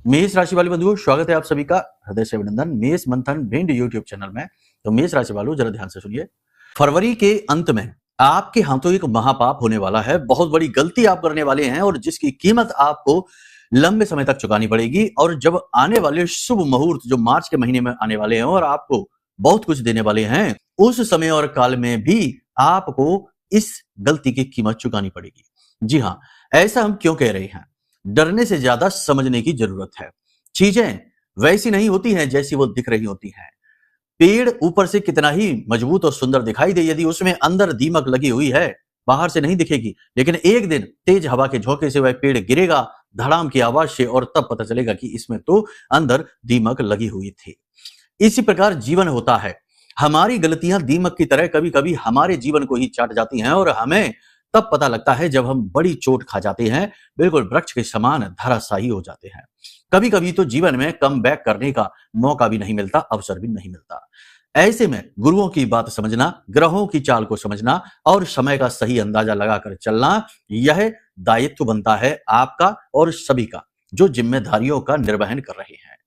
मेष राशि वाले बंधुओं, स्वागत है आप सभी का हृदय से अभिनंदन मेष मंथन भिंड यूट्यूब चैनल में। तो मेष राशि वालों, जरा ध्यान से सुनिए। फरवरी के अंत में आपके हाथों एक महापाप होने वाला है। बहुत बड़ी गलती आप करने वाले हैं और जिसकी कीमत आपको लंबे समय तक चुकानी पड़ेगी। और जब आने वाले शुभ मुहूर्त जो मार्च के महीने में आने वाले हैं और आपको बहुत कुछ देने वाले हैं, उस समय और काल में भी आपको इस गलती की कीमत चुकानी पड़ेगी। जी हाँ, ऐसा हम क्यों कह रहे हैं? डरने से ज्यादा समझने की जरूरत है। चीजें वैसी नहीं होती हैं जैसी वो दिख रही होती हैं। पेड़ ऊपर से कितना ही मजबूत और सुंदर दिखाई दे, यदि उसमें अंदर दीमक लगी हुई है, बाहर से नहीं दिखेगी। लेकिन एक दिन तेज हवा के झोंके से वह पेड़ गिरेगा, धड़ाम की आवाज से, और तब पता चलेगा कि इसमें तो अंदर दीमक लगी हुई थी। इसी प्रकार जीवन होता है। हमारी गलतियां दीमक की तरह कभी कभी हमारे जीवन को ही चाट जाती हैं और हमें तब पता लगता है जब हम बड़ी चोट खा जाते हैं, बिल्कुल वृक्ष के समान धराशायी हो जाते हैं। कभी कभी तो जीवन में कम बैक करने का मौका भी नहीं मिलता, अवसर भी नहीं मिलता। ऐसे में गुरुओं की बात समझना, ग्रहों की चाल को समझना और समय का सही अंदाजा लगाकर चलना, यह दायित्व बनता है आपका और सभी का जो जिम्मेदारियों का निर्वहन कर रहे हैं।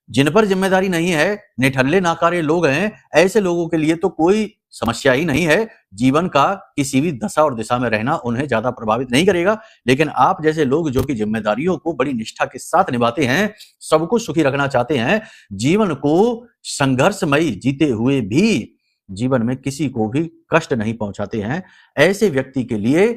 जिन पर जिम्मेदारी नहीं है, निठल्ले नाकारे लोग हैं, ऐसे लोगों के लिए तो कोई समस्या ही नहीं है। जीवन का किसी भी दशा और दिशा में रहना उन्हें ज्यादा प्रभावित नहीं करेगा। लेकिन आप जैसे लोग जो कि जिम्मेदारियों को बड़ी निष्ठा के साथ निभाते हैं, सबको सुखी रखना चाहते हैं, जीवन को संघर्षमयी जीते हुए भी जीवन में किसी को भी कष्ट नहीं पहुंचाते हैं, ऐसे व्यक्ति के लिए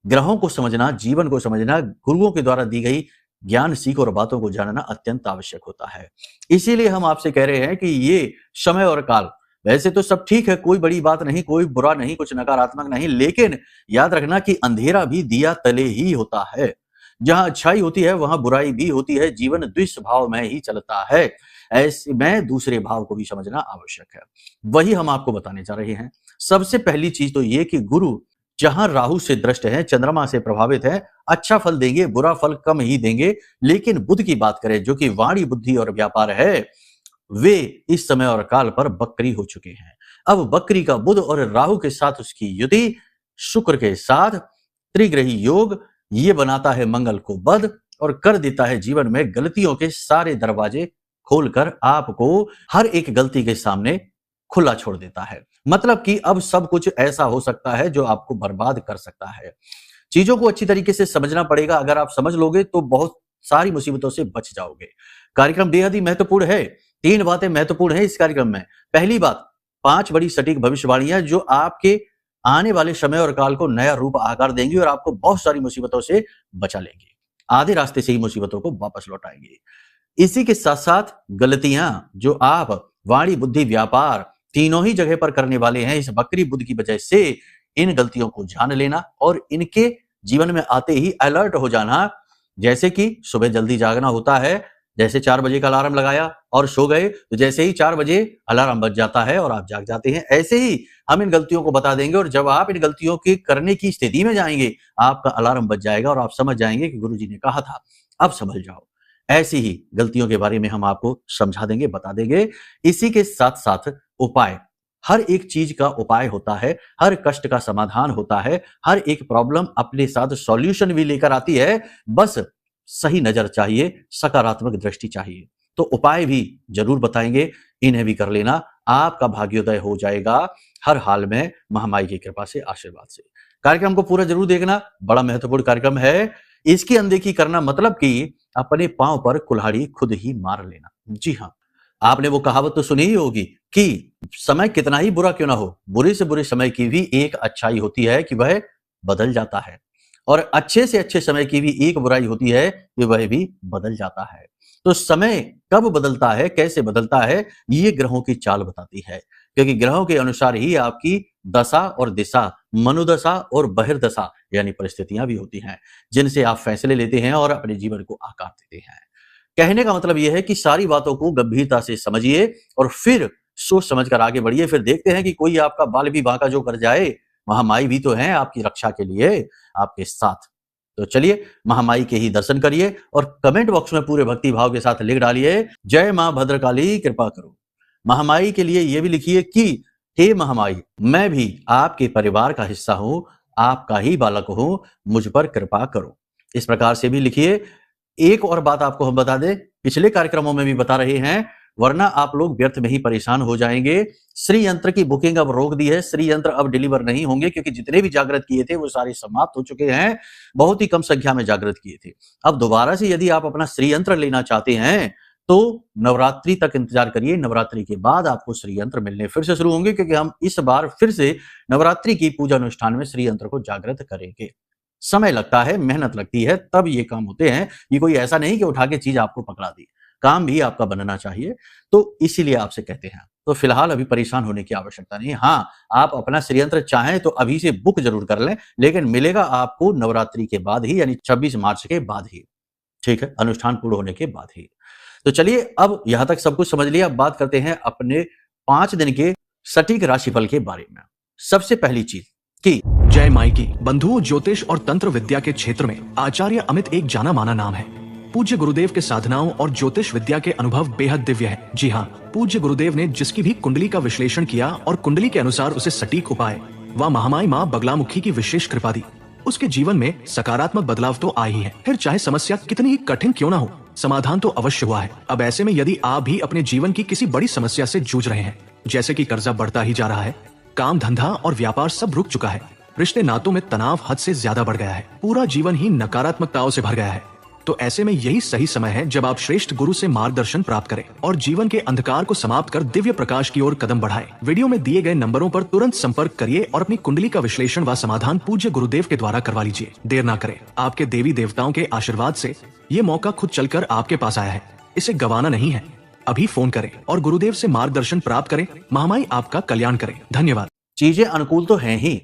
ग्रहों को समझना, जीवन को समझना, गुरुओं के द्वारा दी गई ज्ञान सीख और बातों को जानना अत्यंत आवश्यक होता है। इसीलिए हम आपसे कह रहे हैं कि ये समय और काल, वैसे तो सब ठीक है, कोई बड़ी बात नहीं, कोई बुरा नहीं, कुछ नकारात्मक नहीं, लेकिन याद रखना कि अंधेरा भी दिया तले ही होता है। जहां अच्छाई होती है वहां बुराई भी होती है। जीवन द्विस्वभाव में ही चलता है। ऐसे में दूसरे भाव को भी समझना आवश्यक है। वही हम आपको बताने जा रहे हैं। सबसे पहली चीज तो ये कि गुरु जहां राहु से दृष्ट है, चंद्रमा से प्रभावित है, अच्छा फल देंगे, बुरा फल कम ही देंगे। लेकिन बुध की बात करें, जो कि वाणी, बुद्धि और व्यापार है, वे इस समय और काल पर बकरी हो चुके हैं। अब बकरी का बुध और राहु के साथ उसकी युति, शुक्र के साथ त्रिग्रही योग, ये बनाता है मंगल को बद और कर देता है जीवन में गलतियों के सारे दरवाजे खोलकर आपको हर एक गलती के सामने खुला छोड़ देता है। मतलब कि अब सब कुछ ऐसा हो सकता है जो आपको बर्बाद कर सकता है। चीजों को अच्छी तरीके से समझना पड़ेगा। अगर आप समझ लोगे तो बहुत सारी मुसीबतों से बच जाओगे। कार्यक्रम बेहद ही महत्वपूर्ण है। 3 बातें महत्वपूर्ण है इस कार्यक्रम में। पहली बात, 5 बड़ी सटीक भविष्यवाणियां जो आपके आने वाले समय और काल को नया रूप आकार देंगी और आपको बहुत सारी मुसीबतों से बचा लेंगी। आधे रास्ते से ही मुसीबतों को वापस लौटाएंगे। इसी के साथ साथ गलतियां जो आप वाणी, बुद्धि, व्यापार तीनों ही जगह पर करने वाले हैं, इस बकरी बुद्ध की वजह से इन गलतियों को जान लेना और इनके जीवन में आते ही अलर्ट हो जाना। जैसे कि सुबह जल्दी जागना होता है, जैसे 4 बजे का अलार्म लगाया और सो गए, तो जैसे ही 4 बजे अलार्म बज जाता है और आप जाग जाते हैं, ऐसे ही हम इन गलतियों को बता देंगे। और जब आप इन गलतियों के करने की स्थिति में जाएंगे, आपका अलार्म बज जाएगा और आप समझ जाएंगे कि गुरुजी ने कहा था, अब संभल जाओ। ऐसी ही गलतियों के बारे में हम आपको समझा देंगे, बता देंगे। इसी के साथ साथ उपाय, हर एक चीज का उपाय होता है, हर कष्ट का समाधान होता है, हर एक प्रॉब्लम अपने साथ सॉल्यूशन भी लेकर आती है। बस सही नजर चाहिए, सकारात्मक दृष्टि चाहिए। तो उपाय भी जरूर बताएंगे, इन्हें भी कर लेना, आपका भाग्योदय हो जाएगा हर हाल में, महामाई की कृपा से, आशीर्वाद से। कार्यक्रम को पूरा जरूर देखना, बड़ा महत्वपूर्ण कार्यक्रम है। इसकी अनदेखी करना मतलब कि अपने पांव पर कुल्हाड़ी खुद ही मार लेना। जी हाँ, आपने वो कहावत तो सुनी ही होगी कि समय कितना ही बुरा क्यों ना हो, बुरे से बुरे समय की भी एक अच्छाई होती है कि वह बदल जाता है, और अच्छे से अच्छे समय की भी एक बुराई होती है कि वह भी बदल जाता है। तो समय कब बदलता है, कैसे बदलता है, ये ग्रहों की चाल बताती है। क्योंकि ग्रहों के अनुसार ही आपकी दशा और दिशा, मनोदशा और बहिर्दशा यानी परिस्थितियां भी होती हैं, जिनसे आप फैसले लेते हैं और अपने जीवन को आकार देते हैं। कहने का मतलब यह है कि सारी बातों को गंभीरता से समझिए और फिर सोच समझ कर आगे बढ़िए। फिर देखते हैं कि कोई आपका बाल भी बांका जो कर जाए, महामाई भी तो है आपकी रक्षा के लिए आपके साथ। तो चलिए महामाई के ही दर्शन करिए और कमेंट बॉक्स में पूरे भक्ति भाव के साथ लिख डालिए, जय मां भद्रकाली कृपा करो। महामाई के लिए यह भी लिखिए कि हे महामाई, मैं भी आपके परिवार का हिस्सा हूं, आपका ही बालक हूं, मुझ पर कृपा करो। इस प्रकार से भी लिखिए। एक और बात आपको हम बता दें, पिछले कार्यक्रमों में भी बता रहे हैं, वरना आप लोग व्यर्थ में ही परेशान हो जाएंगे। श्री यंत्र की बुकिंग अब रोक दी है, श्री यंत्र अब डिलीवर नहीं होंगे क्योंकि जितने भी जागृत किए थे वो सारे समाप्त हो चुके हैं। बहुत ही कम संख्या में जागृत किए थे। अब दोबारा से यदि आप अपना श्री यंत्र लेना चाहते हैं तो नवरात्रि तक इंतजार करिए। नवरात्रि के बाद आपको श्री यंत्र मिलने फिर से शुरू होंगे क्योंकि हम इस बार फिर से नवरात्रि की पूजा अनुष्ठान में श्री यंत्र को जागृत करेंगे। समय लगता है, मेहनत लगती है, तब ये काम होते हैं। ये कोई ऐसा नहीं कि उठा के चीज आपको पकड़ा दी, काम भी आपका बनना चाहिए, तो इसीलिए आपसे कहते हैं। तो फिलहाल अभी परेशान होने की आवश्यकता नहीं। हाँ, आप अपना श्रीयंत्र चाहें तो अभी से बुक जरूर कर लें, लेकिन मिलेगा आपको नवरात्रि के बाद ही, यानी 26 मार्च के बाद ही। ठीक है, अनुष्ठान पूर्ण होने के बाद ही। तो चलिए, अब यहां तक सब कुछ समझ लिया। अब बात करते हैं अपने 5 दिन के सटीक राशिफल के बारे में। सबसे पहली चीज कि जय माई की बंधुओं, ज्योतिष और तंत्र विद्या के क्षेत्र में आचार्य अमित एक जाना माना नाम है। पूज्य गुरुदेव के साधनाओं और ज्योतिष विद्या के अनुभव बेहद दिव्य है। जी हाँ, पूज्य गुरुदेव ने जिसकी भी कुंडली का विश्लेषण किया और कुंडली के अनुसार उसे सटीक उपाय व महामाई माँ बगलामुखी की विशेष कृपा दी, उसके जीवन में सकारात्मक बदलाव तो आ ही है। फिर चाहे समस्या कितनी ही कठिन क्यों ना हो, समाधान तो अवश्य हुआ है। अब ऐसे में यदि आप भी अपने जीवन की किसी बड़ी समस्या से जूझ रहे हैं, जैसे कि कर्जा बढ़ता ही जा रहा है, काम धंधा और व्यापार सब रुक चुका है, रिश्ते नातों में तनाव हद से ज्यादा बढ़ गया है, पूरा जीवन ही नकारात्मकताओं से भर गया है, तो ऐसे में यही सही समय है जब आप श्रेष्ठ गुरु से मार्गदर्शन प्राप्त करें और जीवन के अंधकार को समाप्त कर दिव्य प्रकाश की ओर कदम बढ़ाएं। वीडियो में दिए गए नंबरों पर तुरंत संपर्क करिए और अपनी कुंडली का विश्लेषण व समाधान पूज्य गुरुदेव के द्वारा करवा लीजिए। देर ना करें, आपके देवी देवताओं के आशीर्वाद से ये मौका खुद चलकर आपके पास आया है, इसे गंवाना नहीं है। अभी फोन करें और गुरुदेव से मार्गदर्शन प्राप्त करें। महामाई आपका कल्याण करें। धन्यवाद। चीजें अनुकूल तो हैं ही,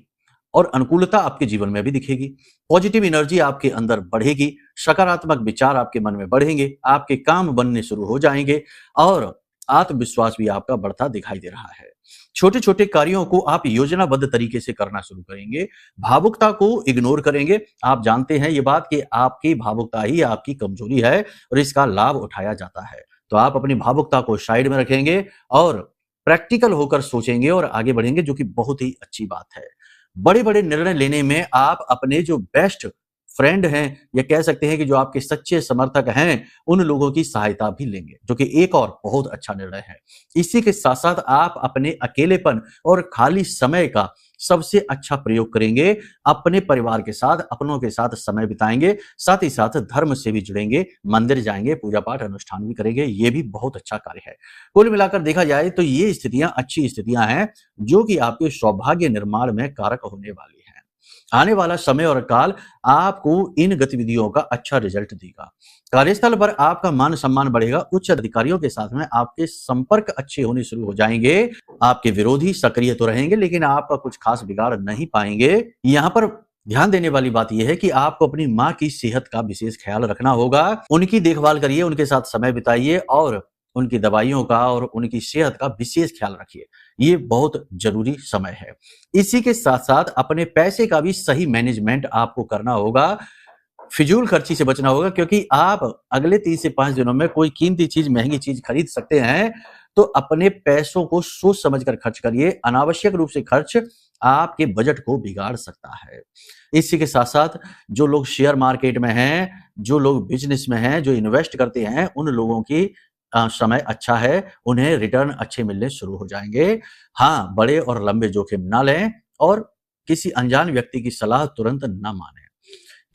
और अनुकूलता आपके जीवन में भी दिखेगी। पॉजिटिव एनर्जी आपके अंदर बढ़ेगी, सकारात्मक विचार आपके मन में बढ़ेंगे, आपके काम बनने शुरू हो जाएंगे और आत्मविश्वास भी आपका बढ़ता दिखाई दे रहा है। छोटे छोटे कार्यों को आप योजनाबद्ध तरीके से करना शुरू करेंगे, भावुकता को इग्नोर करेंगे। आप जानते हैं ये बात कि आपकी भावुकता ही आपकी कमजोरी है और इसका लाभ उठाया जाता है। तो आप अपनी भावुकता को साइड में रखेंगे और प्रैक्टिकल होकर सोचेंगे और आगे बढ़ेंगे, जो कि बहुत ही अच्छी बात है। बड़े बड़े निर्णय लेने में आप अपने जो बेस्ट फ्रेंड हैं, या कह सकते हैं कि जो आपके सच्चे समर्थक हैं, उन लोगों की सहायता भी लेंगे, जो कि एक और बहुत अच्छा निर्णय है। इसी के साथ साथ आप अपने अकेलेपन और खाली समय का सबसे अच्छा प्रयोग करेंगे, अपने परिवार के साथ, अपनों के साथ समय बिताएंगे, साथ ही साथ धर्म से भी जुड़ेंगे, मंदिर जाएंगे, पूजा पाठ अनुष्ठान भी करेंगे। ये भी बहुत अच्छा कार्य है। कुल मिलाकर देखा जाए तो ये स्थितियां अच्छी स्थितियां हैं, जो कि आपके सौभाग्य निर्माण में कारक होने वाली है। आने वाला समय और काल आपको इन गतिविधियों का अच्छा रिजल्ट देगा। कार्यस्थल पर आपका मान सम्मान बढ़ेगा, उच्च अधिकारियों के साथ में आपके संपर्क अच्छे होने शुरू हो जाएंगे। आपके विरोधी सक्रिय तो रहेंगे, लेकिन आपका कुछ खास बिगाड़ नहीं पाएंगे। यहाँ पर ध्यान देने वाली बात यह है कि आपको अपनी माँ की सेहत का विशेष ख्याल रखना होगा। उनकी देखभाल करिए, उनके साथ समय बिताइए और उनकी दवाइयों का और उनकी सेहत का विशेष ख्याल रखिए। ये बहुत जरूरी समय है। इसी के साथ साथ अपने पैसे का भी सही मैनेजमेंट आपको करना होगा। फिजूल खर्ची से बचना होगा, क्योंकि आप अगले 3 से 5 दिनों में कोई कीमती चीज, महंगी चीज खरीद सकते हैं। तो अपने पैसों को सोच समझकर खर्च करिए। अनावश्यक रूप से खर्च आपके बजट को बिगाड़ सकता है। इसी के साथ साथ जो लोग शेयर मार्केट में हैं, जो लोग बिजनेस में हैं, जो इन्वेस्ट करते हैं, उन लोगों की समय अच्छा है, उन्हें रिटर्न अच्छे मिलने शुरू हो जाएंगे। हाँ, बड़े और लंबे जोखिम ना लें और किसी अनजान व्यक्ति की सलाह तुरंत ना मानें।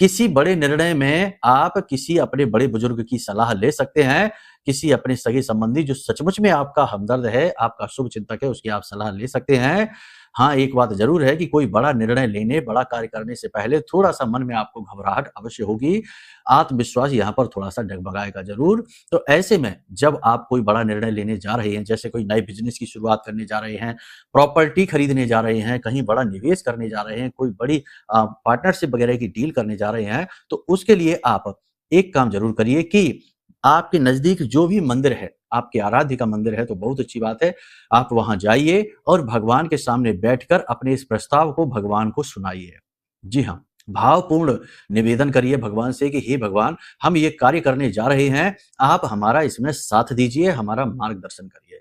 किसी बड़े निर्णय में आप किसी अपने बड़े बुजुर्ग की सलाह ले सकते हैं। किसी अपने सगे संबंधी जो सचमुच में आपका हमदर्द है, आपका शुभ चिंतक है, उसकी आप सलाह ले सकते हैं। हाँ, एक बात जरूर है कि कोई बड़ा निर्णय लेने, बड़ा कार्य करने से पहले थोड़ा सा मन में आपको घबराहट अवश्य होगी। आत्मविश्वास यहाँ पर थोड़ा सा डगमगाएगा जरूर। तो ऐसे में जब आप कोई बड़ा निर्णय लेने जा रहे हैं, जैसे कोई नए बिजनेस की शुरुआत करने जा रहे हैं, प्रॉपर्टी खरीदने जा रहे हैं, कहीं बड़ा निवेश करने जा रहे हैं, कोई बड़ी पार्टनरशिप वगैरह की डील करने जा रहे हैं, तो उसके लिए आप एक काम जरूर करिए कि आपके नजदीक जो भी मंदिर है, आपके आराध्य का मंदिर है, तो बहुत अच्छी बात है, आप वहां जाइए और भगवान के सामने बैठकर अपने इस प्रस्ताव को भगवान को सुनाइए। जी हाँ, भावपूर्ण निवेदन करिए भगवान से कि हे भगवान, हम ये कार्य करने जा रहे हैं, आप हमारा इसमें साथ दीजिए, हमारा मार्गदर्शन करिए।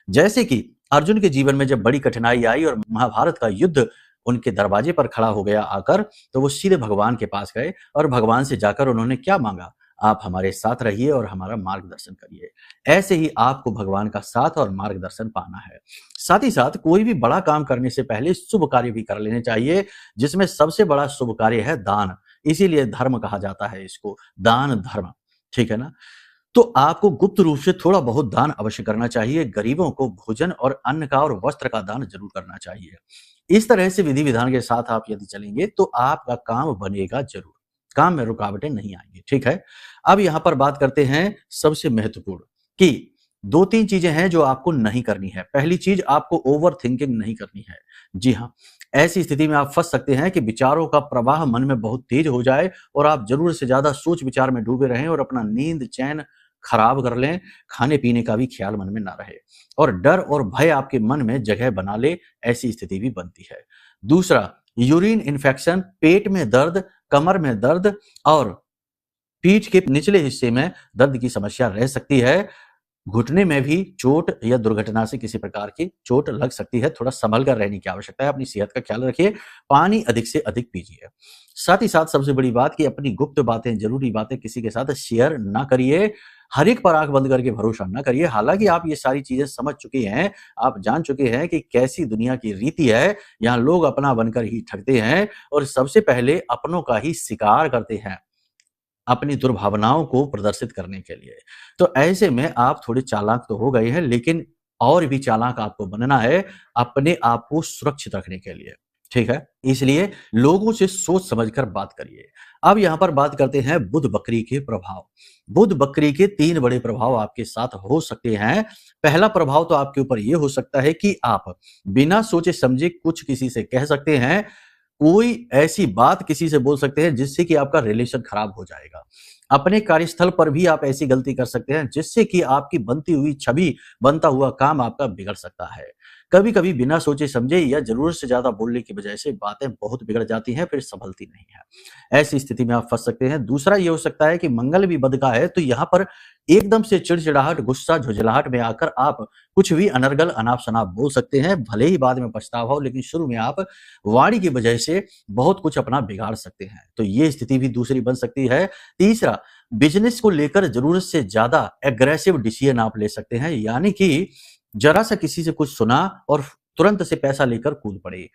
जैसे कि अर्जुन के जीवन में जब बड़ी कठिनाई आई और महाभारत का युद्ध उनके दरवाजे पर खड़ा हो गया आकर, तो वो सीधे भगवान के पास गए और भगवान से जाकर उन्होंने क्या मांगा? आप हमारे साथ रहिए और हमारा मार्गदर्शन करिए। ऐसे ही आपको भगवान का साथ और मार्गदर्शन पाना है। साथ ही साथ कोई भी बड़ा काम करने से पहले शुभ कार्य भी कर लेने चाहिए, जिसमें सबसे बड़ा शुभ कार्य है दान। इसीलिए धर्म कहा जाता है इसको, दान धर्म, ठीक है ना? तो आपको गुप्त रूप से थोड़ा बहुत दान अवश्य करना चाहिए। गरीबों को भोजन और अन्न का और वस्त्र का दान जरूर करना चाहिए। इस तरह से विधि विधान के साथ आप यदि चलेंगे तो आपका काम बनेगा जरूर, काम में रुकावटें नहीं आएंगी, ठीक है? अब यहाँ पर बात करते हैं सबसे महत्वपूर्ण कि 2-3 चीजें हैं जो आपको नहीं करनी है। पहली चीज, आपको ओवर थिंकिंग नहीं करनी है। जी हाँ, ऐसी स्थिति में आप फंस सकते हैं कि विचारों का प्रवाह मन में बहुत तेज हो जाए और आप जरूरत से ज्यादा सोच विचार में डूबे रहें और अपना नींद चैन खराब कर लें, खाने पीने का भी ख्याल मन में ना रहे और डर और भय आपके मन में जगह बना ले, ऐसी स्थिति भी बनती है। दूसरा, यूरिन इन्फेक्शन, पेट में दर्द, कमर में दर्द और पीठ के निचले हिस्से में दर्द की समस्या रह सकती है। घुटने में भी चोट या दुर्घटना से किसी प्रकार की चोट लग सकती है। थोड़ा संभल कर रहने की आवश्यकता है। अपनी सेहत का ख्याल रखिए। पानी अधिक से अधिक पीजिए। साथ ही साथ सबसे बड़ी बात कि अपनी गुप्त बातें, जरूरी बातें किसी के साथ शेयर ना करिए। हर एक पर आंख बंद करके भरोसा ना करिए। हालांकि आप ये सारी चीजें समझ चुके हैं, आप जान चुके हैं कि कैसी दुनिया की रीति है। यहाँ लोग अपना बनकर ही ठगते हैं और सबसे पहले अपनों का ही शिकार करते हैं, अपनी दुर्भावनाओं को प्रदर्शित करने के लिए। तो ऐसे में आप थोड़े चालाक तो हो गए हैं, लेकिन और भी चालाक आपको बनना है अपने आप को सुरक्षित रखने के लिए, ठीक है? इसलिए लोगों से सोच समझकर बात करिए। अब यहाँ पर बात करते हैं बुध बकरी के प्रभाव। बुध बकरी के 3 बड़े प्रभाव आपके साथ हो सकते हैं। पहला प्रभाव तो आपके ऊपर ये हो सकता है कि आप बिना सोचे समझे कुछ किसी से कह सकते हैं, कोई ऐसी बात किसी से बोल सकते हैं जिससे कि आपका रिलेशन खराब हो जाएगा। अपने कार्यस्थल पर भी आप ऐसी गलती कर सकते हैं जिससे कि आपकी बनती हुई छवि, बनता हुआ काम आपका बिगड़ सकता है। कभी-कभी बिना सोचे समझे या जरूरत से ज्यादा बोलने की वजह से बातें बहुत बिगड़ जाती हैं, फिर संभलती नहीं है। ऐसी स्थिति में आप फंस सकते हैं। दूसरा ये हो सकता है कि मंगल भी बुध का है, तो यहाँ पर एकदम से चिड़चिड़ाहट, गुस्सा, झुंझलाहट में आकर आप कुछ भी अनर्गल, अनाप-शनाप बोल सकते हैं। भले ही बाद में पछतावा हो, लेकिन शुरू में आप वाणी की वजह से बहुत कुछ अपना बिगाड़ सकते हैं। तो ये स्थिति भी दूसरी बन सकती है। तीसरा, बिजनेस को लेकर जरूरत से ज्यादा एग्रेसिव डिसीजन आप ले सकते हैं, यानी कि जरा सा किसी से कुछ सुना और तुरंत से पैसा लेकर कूद पड़े।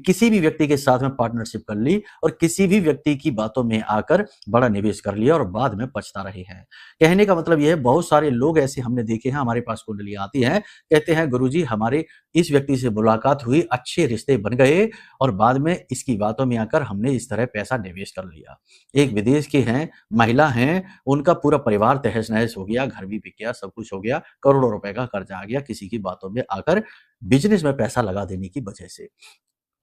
किसी भी व्यक्ति के साथ में पार्टनरशिप कर ली और किसी भी व्यक्ति की बातों में आकर बड़ा निवेश कर लिया और बाद में पछता रहे हैं। कहने का मतलब यह है, बहुत सारे लोग ऐसे हमने देखे हैं, हमारे पास कुंडलियां आती हैं, कहते हैं गुरुजी हमारे इस व्यक्ति से मुलाकात हुई, अच्छे रिश्ते बन गए और बाद में इसकी बातों में आकर हमने इस तरह पैसा निवेश कर लिया। एक विदेश के हैं, महिला हैं, उनका पूरा परिवार तहस-नहस हो गया, घर भी बिक गया, सब कुछ हो गया, करोड़ों रुपए का कर्जा आ गया किसी की बातों में आकर, बिजनेस में पैसा लगा देने की वजह से।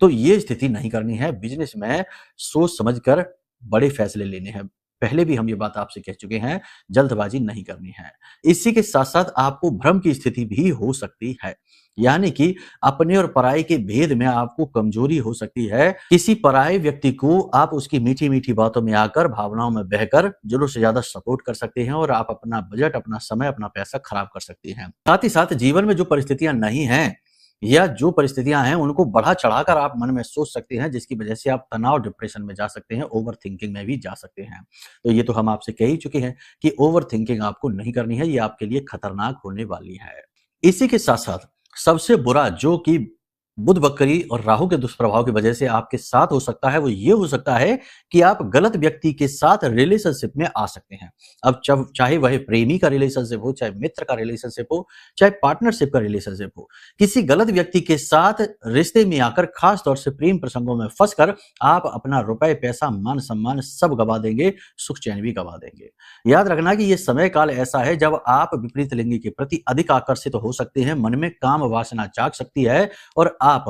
तो ये स्थिति नहीं करनी है। बिजनेस में सोच समझकर बड़े फैसले लेने हैं। पहले भी हम ये बात आपसे कह चुके हैं, जल्दबाजी नहीं करनी है। इसी के साथ-साथ आपको भ्रम की स्थिति भी हो सकती है, यानी कि अपने और पराये के भेद में आपको कमजोरी हो सकती है। किसी पराये व्यक्ति को आप उसकी मीठी-मीठी बातों में आकर, भावनाओं में बहकर जरूरत से ज्यादा सपोर्ट कर सकते हैं और आप अपना बजट, अपना समय, अपना पैसा खराब कर सकती हैं। साथ ही साथ जीवन में जो परिस्थितियां नहीं हैं या जो परिस्थितियां हैं उनको बढ़ा चढ़ाकर आप मन में सोच सकते हैं, जिसकी वजह से आप तनाव, डिप्रेशन में जा सकते हैं, ओवर थिंकिंग में भी जा सकते हैं। तो ये तो हम आपसे कह ही चुके हैं कि ओवर थिंकिंग आपको नहीं करनी है, ये आपके लिए खतरनाक होने वाली है। इसी के साथ साथ सबसे बुरा जो कि बुध बकरी और राहु के दुष्प्रभाव की वजह से आपके साथ हो सकता है, वो ये हो सकता है कि आप गलत व्यक्ति के साथ रिलेशनशिप में आ सकते हैं। अब चाहे वह प्रेमी का रिलेशनशिप हो, चाहे मित्र का रिलेशनशिप हो, चाहे पार्टनरशिप का रिलेशनशिप हो, किसी गलत व्यक्ति के साथ रिश्ते में आकर, खास तौर से प्रेम प्रसंगों में फंसकर आप अपना रुपए, पैसा, मान सम्मान सब गवा देंगे, सुख चैन भी गवा देंगे। याद रखना कि यह समय काल ऐसा है जब आप विपरीत लिंगी के प्रति अधिक आकर्षित हो सकते हैं, मन में काम वासना जाग सकती है और आप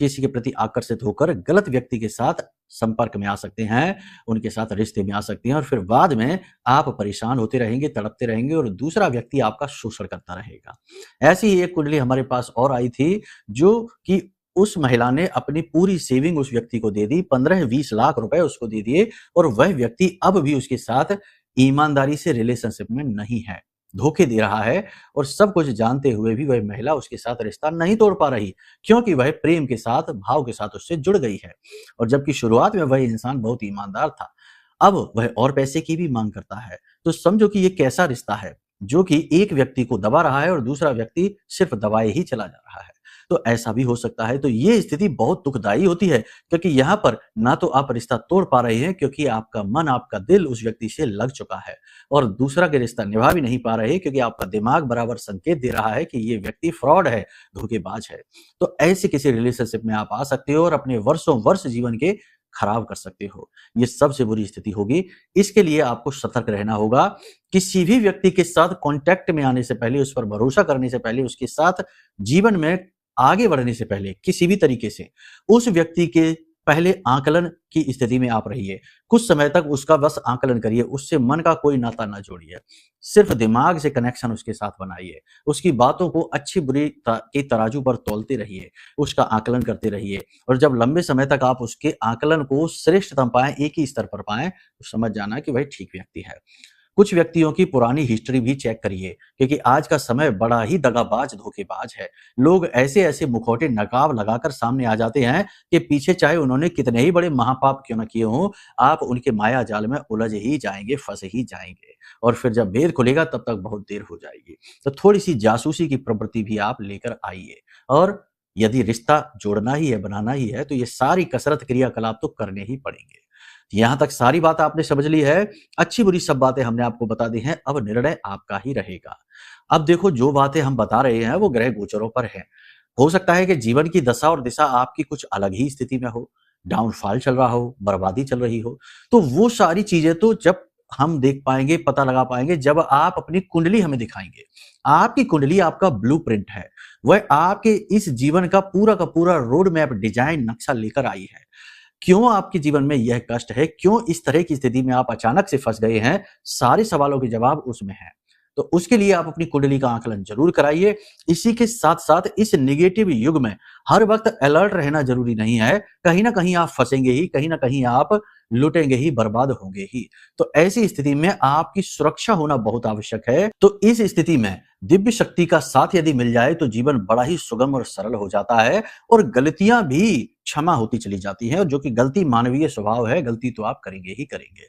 किसी के प्रति आकर्षित होकर गलत व्यक्ति के साथ संपर्क में आ सकते हैं, उनके साथ रिश्ते में आ सकते हैं और फिर बाद में आप परेशान होते रहेंगे, तड़पते रहेंगे और दूसरा व्यक्ति आपका शोषण करता रहेगा। ऐसी ही एक कुंडली हमारे पास और आई थी, जो कि उस महिला ने अपनी पूरी सेविंग उस व्यक्ति को दे दी, 15-20 लाख रुपए उसको दे दिए और वह व्यक्ति अब भी उसके साथ ईमानदारी से रिलेशनशिप में नहीं है, धोखे दे रहा है और सब कुछ जानते हुए भी वह महिला उसके साथ रिश्ता नहीं तोड़ पा रही, क्योंकि वह प्रेम के साथ, भाव के साथ उससे जुड़ गई है। और जबकि शुरुआत में वह इंसान बहुत ईमानदार था, अब वह और पैसे की भी मांग करता है। तो समझो कि ये कैसा रिश्ता है, जो कि एक व्यक्ति को दबा रहा है और दूसरा व्यक्ति सिर्फ दबाए ही चला जा रहा है। तो ऐसा भी हो सकता है। तो ये स्थिति बहुत दुखदाई होती है, क्योंकि यहाँ पर ना तो आप रिश्ता तोड़ पा रहे हैं क्योंकि आपका मन, आपका दिल उस व्यक्ति से लग चुका है, और दूसरा के रिश्ता निभा भी नहीं पा रहे क्योंकि आपका दिमाग बराबर संकेत दे रहा है कि ये व्यक्ति फ्रॉड है, धोखेबाज है। तो ऐसे किसी रिलेशनशिप में आप आ सकते हो और अपने वर्षों वर्ष जीवन के खराब कर सकते हो। ये सबसे बुरी स्थिति होगी। इसके लिए आपको सतर्क रहना होगा। किसी भी व्यक्ति के साथ कॉन्टैक्ट में आने से पहले, उस पर भरोसा करने से पहले, उसके साथ जीवन में आगे बढ़ने से पहले किसी भी तरीके से उस व्यक्ति के पहले आकलन की स्थिति में आप रहिए। कुछ समय तक उसका बस आकलन करिए, उससे मन का कोई नाता ना जोड़िए। सिर्फ दिमाग से कनेक्शन उसके साथ बनाइए। उसकी बातों को अच्छी बुरी के तराजू पर तौलते रहिए, उसका आकलन करते रहिए, और जब लंबे समय तक आप उसके आकलन को श्रेष्ठतम पाएं, एक ही स्तर पर पाएं, तो समझ जाना कि वह ठीक व्यक्ति है। कुछ व्यक्तियों की पुरानी हिस्ट्री भी चेक करिए, क्योंकि आज का समय बड़ा ही दगाबाज, धोखेबाज है। लोग ऐसे-ऐसे मुखौटे, नकाब लगाकर सामने आ जाते हैं कि पीछे चाहे उन्होंने कितने ही बड़े महापाप क्यों न किए हों, आप उनके माया जाल में उलझ ही जाएँगे, फँस ही जाएँगे, और फिर जब भेद खुलेगा तब तक बहुत देर हो जाएगी। तो थोड़ी-सी जासूसी की प्रवृत्ति भी आप लेकर आइए, और यदि रिश्ता जोड़ना ही है, बनाना ही है, तो ये सारी कसरत, क्रियाकलाप तो करने ही पड़ेंगे। यहाँ तक सारी बात आपने समझ ली है, अच्छी-बुरी सब बातें हमने आपको बता दी हैं, अब निर्णय आपका ही रहेगा। अब देखो, जो बातें हम बता रहे हैं वो ग्रह गोचरों पर हैं। हो सकता है कि जीवन की दशा और दिशा आपकी कुछ अलग ही स्थिति में हो, डाउनफॉल चल रहा हो, बर्बादी चल रही हो, तो वो सारी चीज़ें तो जब हम देख पाएँगे, पता लगा पाएँगे, जब आप अपनी कुंडली हमें दिखाएँगे। आपकी कुंडली आपका ब्लूप्रिंट है, वह आपके इस जीवन का पूरा रोड मैप, डिज़ाइन, नक्शा लेकर आई है। क्यों आपके जीवन में यह कष्ट है? क्यों इस तरह की स्थिति में आप अचानक से फँस गए हैं? सारे सवालों के जवाब उसमें हैं। तो उसके लिए आप अपनी कुंडली का आकलन ज़रूर कराइए। इसी के साथ-साथ इस नेगेटिव युग में हर वक़्त अलर्ट रहना ज़रूरी नहीं है। कहीं न कहीं आप फँसेंगे ही, कहीं न कहीं आप लुटेंगे ही, बर्बाद होंगे ही। तो ऐसी स्थिति में आपकी सुरक्षा होना बहुत आवश्यक है। तो इस स्थिति में दिव्य शक्ति का साथ यदि मिल जाए तो जीवन बड़ा ही सुगम और सरल हो जाता है, और गलतियाँ भी क्षमा होती चली जाती हैं, और जो कि गलती मानवीय स्वभाव है, गलती तो आप करेंगे ही करेंगे।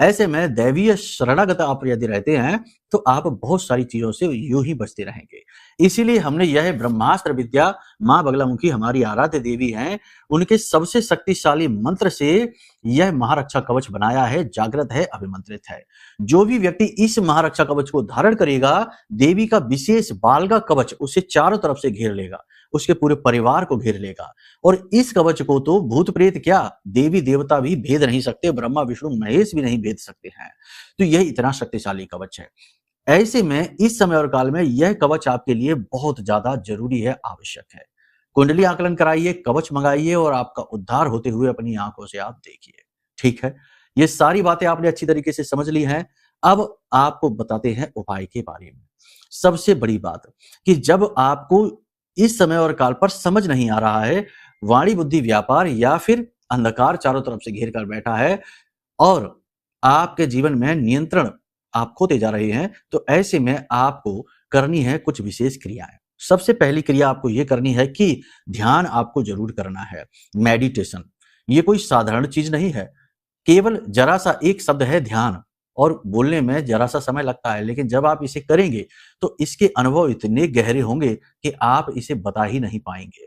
ऐसे में दैवीय शरणागत आप यदि रहते हैं, तो आप बहुत सारी चीज़ों से यूँ ही बचते रहेंगे। इसीलिए हमने यह ब्रह्मास्त्र विद्या, माँ बगलामुखी हमारी आराध्य देवी हैं, उनके सबसे शक्तिशाली मंत्र से यह महारक्षा कवच बनाया है, जागृत है, अभिमंत्रित है। जो भी व्यक्ति इस महारक्षा कवच को धारण करेगा, देवी का विशेष बालगा कवच उसे चारों तरफ से घेर लेगा, उसके पूरे परिवार को घेर लेगा, और इस कवच को तो भूत प्रेत क्या, देवी देवता भी भेद नहीं सकते, ब्रह्मा विष्णु महेश भी नहीं भेद सकते हैं। तो यह इतना शक्तिशाली कवच है। ऐसे में इस समय और काल में यह कवच आपके लिए बहुत ज्यादा जरूरी है, आवश्यक है। कुंडली आकलन कराइए, कवच मंगाइए, और आपका उद्धार होते हुए अपनी आंखों से आप देखिए। ठीक है, ये सारी बातें आपने अच्छी तरीके से समझ ली हैं। अब आपको बताते हैं उपाय के बारे में। सबसे बड़ी बात कि जब आपको इस समय और काल पर समझ नहीं आ रहा है, वाणी बुद्धि व्यापार या फिर अंधकार चारों तरफ से घेर कर बैठा है, और आपके जीवन में नियंत्रण आप खोते जा रहे हैं, तो ऐसे में आपको करनी है कुछ विशेष क्रियाएं। सबसे पहली क्रिया आपको यह करनी है कि ध्यान आपको जरूर करना है, मेडिटेशन। ये कोई साधारण चीज नहीं है, केवल जरा सा एक शब्द है ध्यान, और बोलने में जरा सा समय लगता है, लेकिन जब आप इसे करेंगे तो इसके अनुभव इतने गहरे होंगे कि आप इसे बता ही नहीं पाएंगे।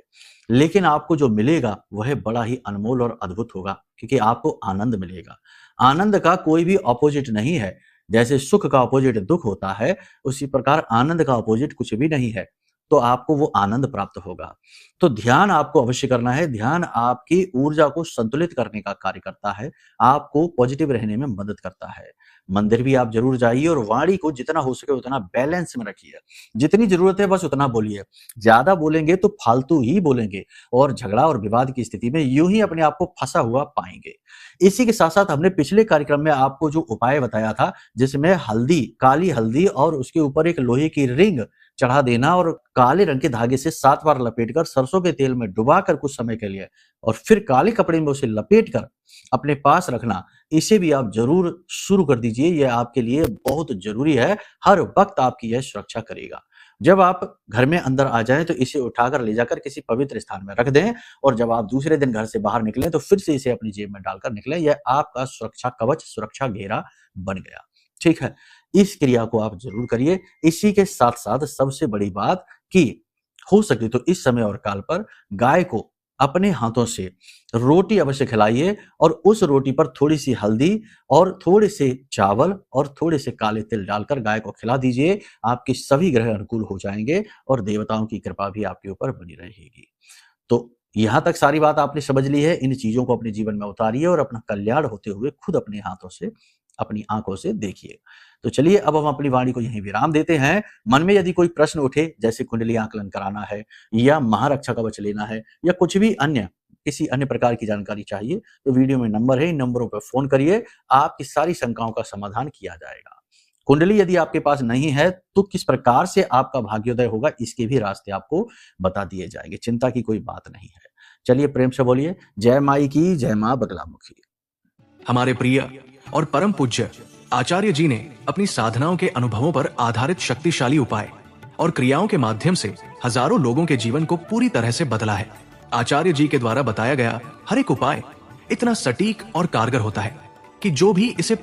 लेकिन आपको जो मिलेगा वह बड़ा ही अनमोल और अद्भुत होगा, क्योंकि आपको आनंद मिलेगा। आनंद का कोई भी ऑपोजिट नहीं है। जैसे सुख का ऑपोजिट दुख होता है, उसी प्रकार आनंद का ऑपोजिट कुछ भी नहीं है। तो आपको वो आनंद प्राप्त होगा। तो ध्यान आपको अवश्य करना है। ध्यान आपकी ऊर्जा को संतुलित करने का कार्य करता है, आपको पॉजिटिव रहने में मदद करता है। मंदिर भी आप जरूर जाइए, और वाणी को जितना हो सके उतना बैलेंस में रखिए। जितनी जरूरत है बस उतना बोलिए। ज्यादा बोलेंगे तो फालतू ही बोलेंगे, और झगड़ा और विवाद की स्थिति में यूं ही अपने आप को फंसा हुआ पाएंगे। इसी के साथ साथ हमने पिछले कार्यक्रम में आपको जो उपाय बताया था, जिसमें हल्दी, काली हल्दी और उसके ऊपर एक लोहे की रिंग चढ़ा देना, और काले रंग के धागे से 7 बार लपेटकर सरसों के तेल में डुबाकर कुछ समय के लिए, और फिर काले कपड़े में उसे लपेटकर अपने पास रखना, इसे भी आप जरूर शुरू कर दीजिए। यह आपके लिए बहुत जरूरी है, हर वक्त आपकी यह सुरक्षा करेगा। जब आप घर में अंदर आ जाएं तो इसे उठाकर ले जाकर किसी पवित्र स्थान में रख दें और जब आप दूसरे दिन घर से बाहर निकलें तो फिर से इसे अपनी जेब में डालकर निकलें। यह आपका सुरक्षा कवच, सुरक्षा घेरा बन गया। ठीक है, इस क्रिया को आप जरूर करिए। इसी के साथ साथ सबसे बड़ी बात कि हो सके तो इस समय और काल पर गाय को अपने हाथों से रोटी अवश्य खिलाइए और उस रोटी पर थोड़ी सी हल्दी और थोड़े से चावल और थोड़े से काले तिल डालकर गाय को खिला दीजिए। आपके सभी ग्रह अनुकूल हो जाएंगे और देवताओं की कृपा भी आपके ऊपर बनी रहेगी। तो यहां तक सारी बात आपने समझ ली है। इन चीजों को अपने जीवन में उतारिए और अपना कल्याण होते हुए खुद अपने हाथों से, अपनी आंखों से देखिए। तो चलिए अब हम अपनी वाणी को यहीं विराम देते हैं। मन में यदि कोई प्रश्न उठे, जैसे कुंडली आकलन कराना है या महारक्षा कवच लेना है या कुछ भी अन्य किसी अन्य प्रकार की जानकारी चाहिए, तो वीडियो में नंबर है, इन नंबरों पर फोन करिए। आपकी सारी शंकाओं का समाधान किया जाएगा। कुंडली यदि आपके पास नहीं है तो किस प्रकार से आपका भाग्योदय होगा, इसके भी रास्ते आपको बता दिए जाएंगे। चिंता की कोई बात नहीं है। चलिए प्रेम से बोलिए जय माई की, जय मां बगलामुखी। हमारे प्रिय और परम पूज्य आचार्य जी ने अपनी साधनाओं के अनुभवों पर आधारित शक्तिशाली उपाय और क्रियाओं के माध्यम से हजारों लोगों के जीवन को पूरी तरह से बदला है। आचार्य जी के द्वारा बताया गया हर एक उपाय इतना सटीक और कारगर होता है कि जो भी इसे